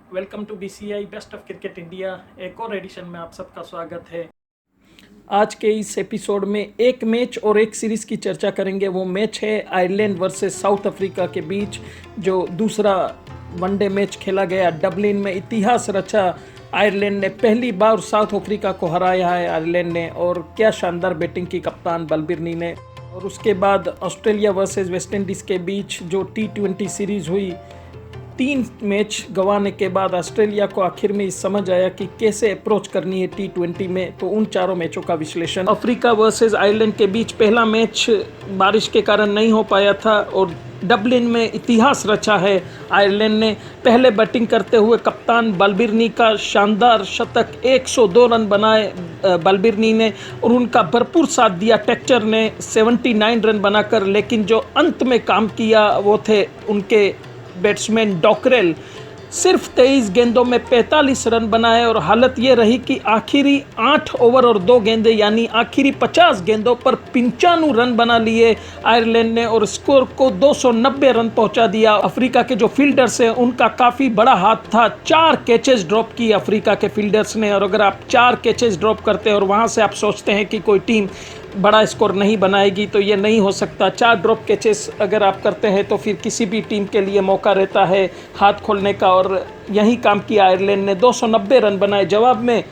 Welcome to BCI best of cricket India. एक और addition में आप सबका स्वागत है। आज के इस एपिसोड में एक मैच और एक सीरीज़ की चर्चा करेंगे। वो मैच है आयरलैंड वर्सेस साउथ अफ्रीका के बीच, जो दूसरा वनडे मैच खेला गया डबलिन में। इतिहास रचा, आयरलैंड ने पहली बार साउथ अफ्रीका को हराया है आयरलैंड ने, और क्या शानदार बैटिंग की कप्तान बलबिरनी ने। और उसके बाद ऑस्ट्रेलिया वर्सेस वेस्ट इंडीज़ के बीच जो T20 सीरीज़ हुई, 3 मैच गंवाने के बाद ऑस्ट्रेलिया को आखिर में समझ आया कि कैसे अप्रोच करनी है T20 में। तो उन चारों मैचों का विश्लेषण। अफ्रीका वर्सेस आयरलैंड के बीच पहला मैच बारिश के कारण नहीं हो पाया था और डबलिन में इतिहास रचा है। आयरलैंड ने पहले बैटिंग करते हुए कप्तान बलबिरनी का शानदार शतक, 102 रन बनाए बलबिरनी ने, और उनका भरपूर साथ दिया टेक्चर ने 79 रन बनाकर। लेकिन जो अंत में काम किया वो थे उनके बैट्समैन डॉकरेल। सिर्फ 23 गेंदों में 45 रन बनाए और हालत ये रही कि आखिरी 8 ओवर और 2 गेंदे यानी आखिरी 50 गेंदों पर 95 रन बना लिए आयरलैंड ने और स्कोर को 290 रन पहुंचा दिया। अफ्रीका के जो फील्डर्स हैं उनका काफ़ी बड़ा हाथ था। 4 कैचेस ड्रॉप किए अफ्रीका के फील्डर्स ने, और अगर आप 4 कैचेस ड्रॉप करते हैं और वहाँ से आप सोचते हैं कि कोई टीम बड़ा स्कोर नहीं बनाएगी, तो ये नहीं हो सकता। 4 ड्रॉप कैचेस अगर आप करते हैं तो फिर किसी भी टीम के लिए मौका रहता है हाथ खोलने का, और यही काम किया आयरलैंड ने। 290 रन बनाए। जवाब में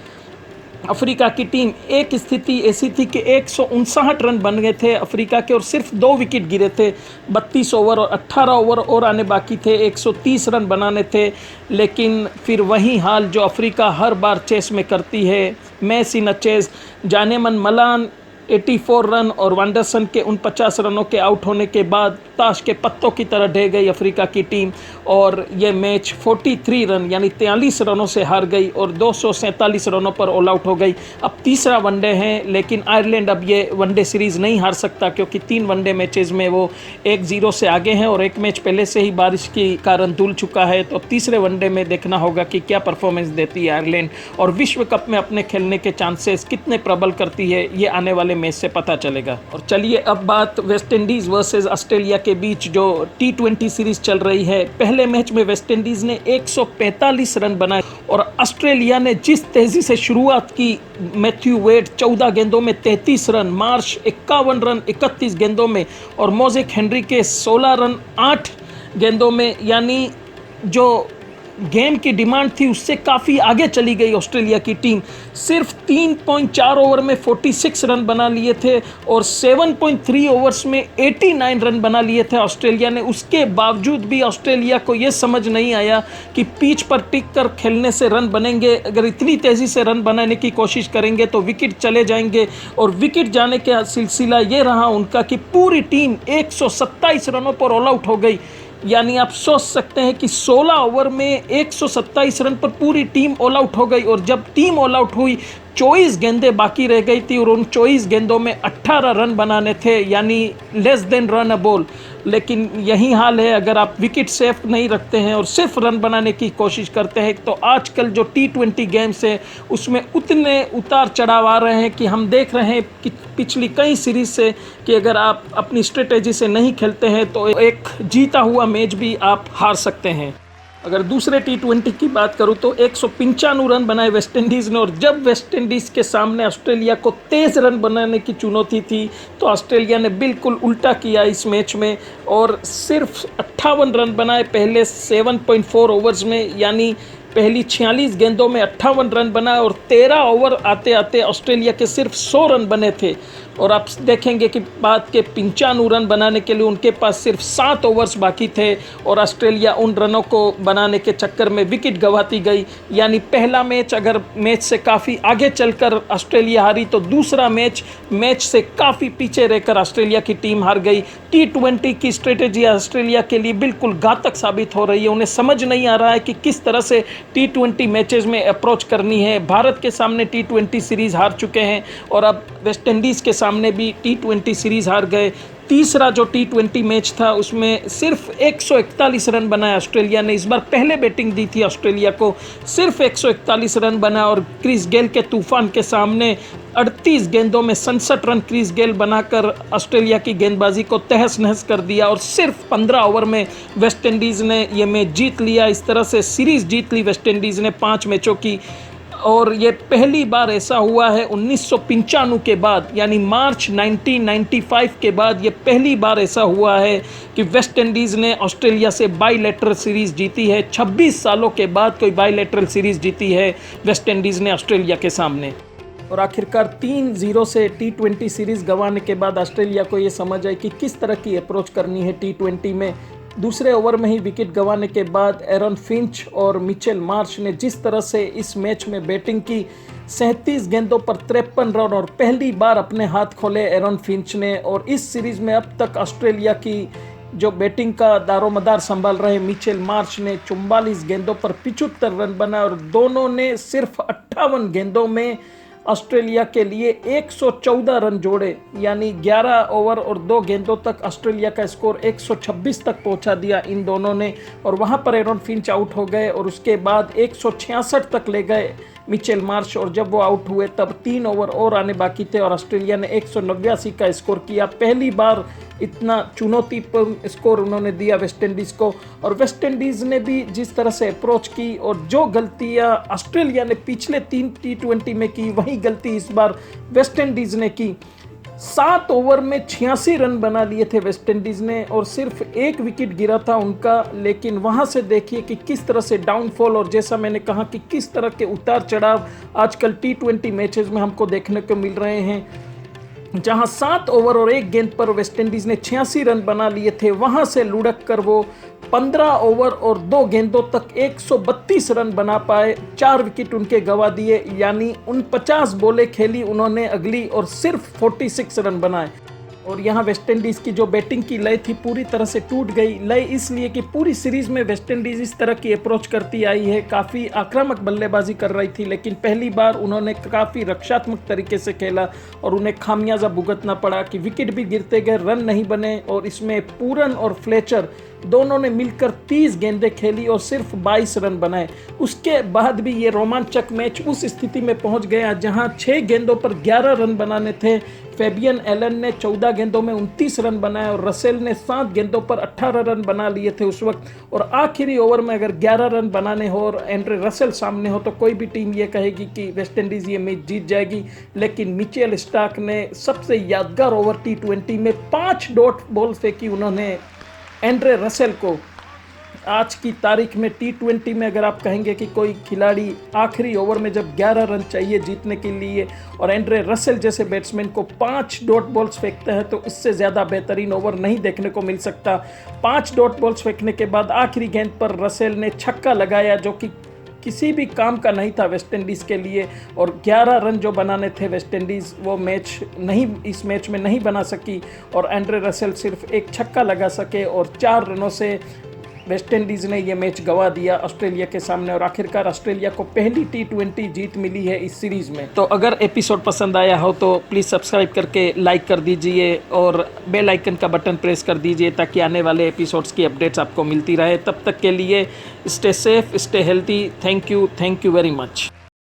अफ्रीका की टीम, एक स्थिति ऐसी थी कि 159 रन बन गए थे अफ्रीका के और सिर्फ 2 विकेट गिरे थे। 32 ओवर और 18 ओवर और आने बाकी थे, 130 रन बनाने थे। लेकिन फिर वही हाल जो अफ्रीका हर बार चेस में करती है, match in a chase. Janneman Malan 84 run और वैंडरसन के 49 रनों के आउट होने के बाद ताश के पत्तों की तरह ढह गई अफ्रीका की टीम, और ये मैच 43 रन यानी 43 रनों से हार गई और 247 रनों पर ऑल आउट हो गई। अब तीसरा वनडे है, लेकिन आयरलैंड अब ये वनडे सीरीज़ नहीं हार सकता, क्योंकि 3 वनडे मैचेज़ में वो 1-0 से आगे हैं और एक मैच पहले से ही बारिश के कारण धुल चुका है। तो तीसरे वनडे में देखना होगा कि क्या परफॉर्मेंस देती है आयरलैंड, और विश्व कप में अपने खेलने के चांसेस कितने प्रबल करती है, ये आने वाले मैच से पता चलेगा। और चलिए अब बात वेस्ट इंडीज़ वर्सेस ऑस्ट्रेलिया के बीच जो T20 सीरीज चल रही है। पहले मैच में वेस्ट इंडीज़ ने 145 रन बनाए और ऑस्ट्रेलिया ने जिस तेज़ी से शुरुआत की, मैथ्यू वेड 14 गेंदों में 33 रन, मार्श 51 रन 31 गेंदों में, और मोज़ेक हेनरी के 16 रन 8 गेंदों में, यानी जो गेम की डिमांड थी उससे काफ़ी आगे चली गई ऑस्ट्रेलिया की टीम। सिर्फ 3.4 ओवर में 46 रन बना लिए थे और 7.3 ओवर्स में 89 रन बना लिए थे ऑस्ट्रेलिया ने। उसके बावजूद भी ऑस्ट्रेलिया को ये समझ नहीं आया कि पिच पर टिक कर खेलने से रन बनेंगे। अगर इतनी तेज़ी से रन बनाने की कोशिश करेंगे तो विकेट चले जाएंगे, और विकेट जाने का सिलसिला ये रहा उनका कि पूरी टीम 127 रनों पर ऑल आउट हो गई। यानी आप सोच सकते हैं कि 16 ओवर में 127 रन पर पूरी टीम ऑल आउट हो गई, और जब टीम ऑल आउट हुई 24 गेंदें बाकी रह गई थी और उन 24 गेंदों में 18 रन बनाने थे, यानी less than run a ball. लेकिन यही हाल है, अगर आप विकेट सेफ नहीं रखते हैं और सिर्फ रन बनाने की कोशिश करते हैं, तो आजकल जो T20 गेम्स है उसमें उतने उतार चढ़ाव आ रहे हैं कि हम देख रहे हैं कि पिछली कई सीरीज से कि अगर आप अपनी स्ट्रेटेजी से नहीं खेलते हैं तो एक जीता हुआ मैच भी आप हार सकते हैं। अगर दूसरे T20 की बात करूं तो 195 रन बनाए वेस्ट इंडीज़ ने, और जब वेस्ट इंडीज़ के सामने ऑस्ट्रेलिया को 23 रन बनाने की चुनौती थी तो ऑस्ट्रेलिया ने बिल्कुल उल्टा किया इस मैच में और सिर्फ 58 रन बनाए पहले 7.4 ओवर्स में, यानी पहली 46 गेंदों में 58 रन बनाए, और 13 ओवर आते आते ऑस्ट्रेलिया के सिर्फ 100 रन बने थे। और आप देखेंगे कि बाद के 95 रन बनाने के लिए उनके पास सिर्फ 7 ओवर्स बाकी थे, और ऑस्ट्रेलिया उन रनों को बनाने के चक्कर में विकेट गंवाती गई। यानी पहला मैच अगर मैच से काफ़ी आगे चलकर ऑस्ट्रेलिया हारी, तो दूसरा मैच से काफ़ी पीछे रहकर ऑस्ट्रेलिया की टीम हार गई। T20 की स्ट्रेटेजी ऑस्ट्रेलिया के लिए बिल्कुल घातक साबित हो रही है। उन्हें समझ नहीं आ रहा है कि किस तरह से T20 मैचेस में अप्रोच करनी है। भारत के सामने T20 सीरीज़ हार चुके हैं और अब वेस्ट इंडीज़ के सामने भी T20 सीरीज़ हार गए। तीसरा जो T20 मैच था उसमें सिर्फ 141 रन बनाए ऑस्ट्रेलिया ने। इस बार पहले बैटिंग दी थी ऑस्ट्रेलिया को, सिर्फ 141 रन बना और क्रिस गेल के तूफान के सामने 38 गेंदों में 67 रन क्रिस गेल बनाकर ऑस्ट्रेलिया की गेंदबाजी को तहस नहस कर दिया और सिर्फ 15 ओवर में वेस्ट इंडीज़ ने ये मैच जीत लिया। इस तरह से सीरीज़ जीत ली वेस्ट इंडीज़ ने 5 मैचों की, और ये पहली बार ऐसा हुआ है 1995 के बाद, यानी मार्च 1995 के बाद ये पहली बार ऐसा हुआ है कि वेस्ट इंडीज़ ने ऑस्ट्रेलिया से बाईलैटरल सीरीज़ जीती है। 26 सालों के बाद कोई बाईलैटरल सीरीज़ जीती है वेस्ट इंडीज़ ने ऑस्ट्रेलिया के सामने। और आखिरकार 3-0 से T20 सीरीज़ गंवाने के बाद ऑस्ट्रेलिया को ये समझ आई कि किस तरह की अप्रोच करनी है T20 में। दूसरे ओवर में ही विकेट गंवाने के बाद एरन फिंच और मिचेल मार्श ने जिस तरह से इस मैच में बैटिंग की, 37 गेंदों पर 53 रन, और पहली बार अपने हाथ खोले एरन फिंच ने। और इस सीरीज़ में अब तक ऑस्ट्रेलिया की जो बैटिंग का दारोमदार संभाल रहे मिचेल मार्श ने 44 गेंदों पर 75 रन बनाए और दोनों ने सिर्फ 58 गेंदों में ऑस्ट्रेलिया के लिए 114 रन जोड़े, यानी 11 ओवर और 2 गेंदों तक ऑस्ट्रेलिया का स्कोर 126 तक पहुंचा दिया इन दोनों ने। और वहां पर एरन फिंच आउट हो गए और उसके बाद 166 तक ले गए मिचेल मार्श, और जब वो आउट हुए तब 3 ओवर और आने बाकी थे और ऑस्ट्रेलिया ने 189 का स्कोर किया। पहली बार इतना चुनौतीपूर्ण स्कोर उन्होंने दिया वेस्ट इंडीज़ को। और वेस्ट इंडीज़ ने भी जिस तरह से अप्रोच की और जो गलतियां ऑस्ट्रेलिया ने पिछले 3 T20 में की, वही गलती इस बार वेस्ट इंडीज़ ने की। 7 ओवर में 86 रन बना लिए थे वेस्ट इंडीज़ ने और सिर्फ 1 विकेट गिरा था उनका। लेकिन वहां से देखिए कि किस तरह से डाउनफॉल, और जैसा मैंने कहा कि किस तरह के उतार चढ़ाव आजकल T20 मैचेस में हमको देखने को मिल रहे हैं। जहां 7 ओवर और 1 गेंद पर वेस्ट इंडीज़ ने 86 रन बना लिए थे, वहां से लुढ़क कर वो 15 ओवर और 2 गेंदों तक 132 रन बना पाए। 4 विकेट उनके गंवा दिए, यानी 49 बॉलें खेली उन्होंने अगली और सिर्फ 46 रन बनाए। और यहाँ वेस्ट इंडीज़ की जो बैटिंग की लय थी पूरी तरह से टूट गई। लय इसलिए कि पूरी सीरीज़ में वेस्ट इंडीज़ इस तरह की अप्रोच करती आई है, काफ़ी आक्रामक बल्लेबाजी कर रही थी, लेकिन पहली बार उन्होंने काफ़ी रक्षात्मक तरीके से खेला और उन्हें खामियाजा भुगतना पड़ा कि विकेट भी गिरते गए, रन नहीं बने। और इसमें पूरन और फ्लेचर दोनों ने मिलकर 30 गेंदें खेली और सिर्फ 22 रन बनाए। उसके बाद भी ये रोमांचक मैच उस स्थिति में पहुंच गया जहां 6 गेंदों पर 11 रन बनाने थे। फेबियन एलन ने 14 गेंदों में 29 रन बनाए और रसेल ने 7 गेंदों पर 18 रन बना लिए थे उस वक्त। और आखिरी ओवर में अगर 11 रन बनाने हो और एंड्रे रसेल सामने हो तो कोई भी टीम ये कहेगी कि वेस्ट इंडीज़ ये मैच जीत जाएगी। लेकिन मिचेल स्टार्क ने सबसे यादगार ओवर T20 में 5 डॉट बॉल फेंकी उन्होंने एंड्रे रसेल को। आज की तारीख में T20 में अगर आप कहेंगे कि कोई खिलाड़ी आखिरी ओवर में जब 11 रन चाहिए जीतने के लिए और एंड्रे रसेल जैसे बैट्समैन को 5 डॉट बॉल्स फेंकते हैं, तो इससे ज़्यादा बेहतरीन ओवर नहीं देखने को मिल सकता। 5 डॉट बॉल्स फेंकने के बाद आखिरी गेंद पर रसेल ने छक्का लगाया जो कि किसी भी काम का नहीं था वेस्ट इंडीज़ के लिए। और 11 रन जो बनाने थे वेस्ट इंडीज़ वो इस मैच में नहीं बना सकी और एंड्रे रसेल सिर्फ एक छक्का लगा सके और 4 रनों से वेस्ट इंडीज़ ने ये मैच गंवा दिया ऑस्ट्रेलिया के सामने। और आखिरकार ऑस्ट्रेलिया को पहली T20 जीत मिली है इस सीरीज़ में। तो अगर एपिसोड पसंद आया हो तो प्लीज़ सब्सक्राइब करके लाइक कर दीजिए और बेल आइकन का बटन प्रेस कर दीजिए ताकि आने वाले एपिसोड्स की अपडेट्स आपको मिलती रहे। तब तक के लिए stay safe, stay healthy. Thank you very much.